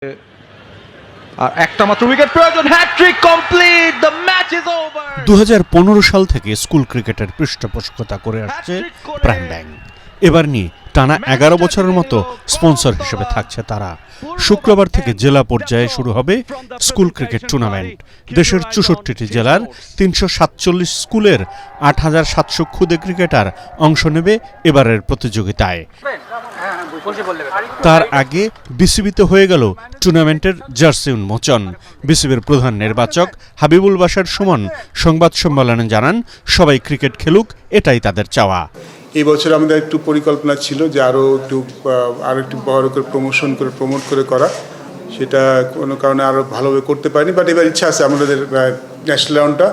আর একটা মাত্র উইকেট প্রয়োজন, hat-trick complete, the match is over. 2015 সাল থেকে স্কুল ক্রিকেটের পৃষ্ঠপোষকতা করে আসছে প্রাইম ব্যাংক। এবার নিয়ে টানা 11 বছরের মতো স্পন্সর হিসেবে থাকছে তারা। শুক্রবার থেকে জেলা পর্যায়ে শুরু হবে স্কুল ক্রিকেট টুর্নামেন্ট। দেশের 64টি জেলার 347 স্কুলের 8700 ক্ষুদে ক্রিকেটার অংশ নেবে এবারের প্রতিযোগিতায়। তার আগে বিসিবিতে হয়ে গেল টুর্নামেন্টের জার্সি উন্মোচন। বিসিবির প্রধান নির্বাচক হাবিবুল বাশার সুমন সংবাদ সম্মেলনে জানান, সবাই ক্রিকেট খেলুক, এটাই তাদের চাওয়া। এই বছর আমাদের একটু পরিকল্পনা ছিল যে আরও একটু বড় করে প্রমোট করে করা, সেটা কোনো কারণে আরও ভালোভাবে করতে পারিনি। বাট এবার ইচ্ছা আছে আমাদের ন্যাশনাল রাউন্ডটা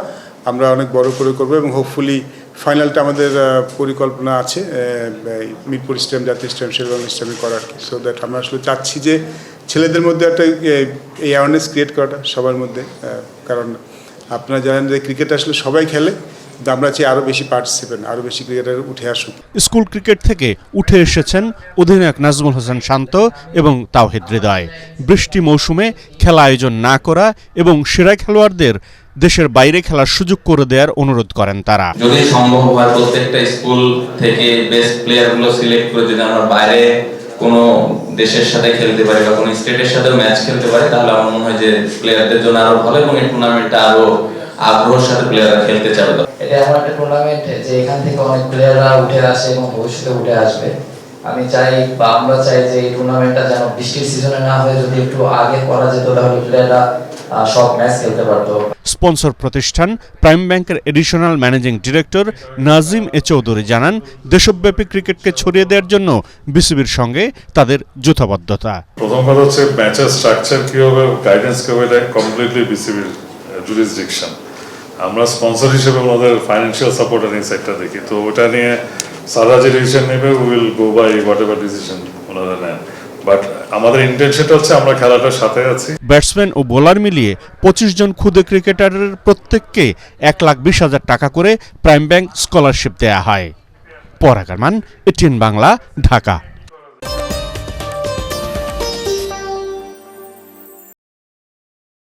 আমরা অনেক বড় করে করবো এবং হোপফুলি ফাইনালটা আমাদের পরিকল্পনা আছে মিরপুর স্টেডিয়াম, জাতীয় স্টেডিয়াম, শেরেবাংলা স্টেডিয়ামে করার। সো দ্যাট আমরা আসলে চাচ্ছি যে ছেলেদের মধ্যে একটা এই অ্যাওয়ারনেস ক্রিয়েট করাটা সবার মধ্যে, কারণ আপনারা জানেন যে ক্রিকেট আসলে সবাই খেলে, আমরা চাই আরও বেশি পার্টিসিপেন্ট, আরও বেশি ক্রিকেটার উঠে আসুক। স্কুল ক্রিকেট থেকে উঠে এসেছেন অধিনায়ক নাজমুল হোসেন শান্ত এবং তাওহিদ হৃদয়। বৃষ্টি মৌসুমে খেলা আয়োজন না করা এবং সেরা খেলোয়াড়দের দেশের বাইরে খেলার সুযোগ করে দেওয়ার অনুরোধ করেন তারা। যদি সম্ভব হয় প্রত্যেকটা স্কুল থেকে বেস্ট প্লেয়ারগুলো সিলেক্ট করে যদি আমরা বাইরে কোনো দেশের সাথে খেলতে পারি বা কোনো স্টেটের সাথে ম্যাচ খেলতে পারি, তাহলে আমার মনে হয় যে প্লেয়ারদের জন্য আরো ভালো এবং এই টুর্নামেন্টটা আরো আগ্রহের সাথে প্লেয়াররা খেলতে চাবে। এটা এমন একটা টুর্নামেন্ট যে এখান থেকে অনেক প্লেয়াররা উঠে আসে এবং ভবিষ্যতে উঠে আসবে। আমি চাই বা আমরা চাই যে এই টুর্নামেন্টটা যেন বৃষ্টির সিজনে না হয়ে যদি একটু আগে করা যেত, তাহলে প্লেয়াররা সব ম্যাচ খেলতে পারতো। স্পন্সর প্রতিষ্ঠান প্রাইম ব্যাংকের এডিশনাল ম্যানেজিং ডিরেক্টর নাজিম এ চৌধুরী জানান, দেশব্যাপী ক্রিকেটকে ছড়িয়ে দেওয়ার জন্য বিসিবির সঙ্গে তাদের যৌথবদ্ধতা। প্রথম কথা হচ্ছে ম্যাচের স্ট্রাকচার কি হবে, গাইডেন্স কি হবে, এটা কমপ্লিটলি বিসিবির জুরিসডিকশন। আমরা স্পন্সর হিসেবে ওনাদের ফাইন্যান্সিয়াল সাপোর্ট এই সাইডটা দেখি, তো ওটা নিয়ে সারা যে ডিসিশন নেবে will go by whatever decision ওনারা নেন। বাট আমাদের ইন্টেনশনটা হচ্ছে আমরা খেলাটার সাথে আছি। ব্যাটসম্যান ও বোলার মিলিয়ে 25 জন ক্ষুদে ক্রিকেটারের প্রত্যেককে 1,20,000 টাকা করে প্রাইম ব্যাংক স্কলারশিপ দেয়া হয়। পরাগ আরমান, এটিএন বাংলা, ঢাকা।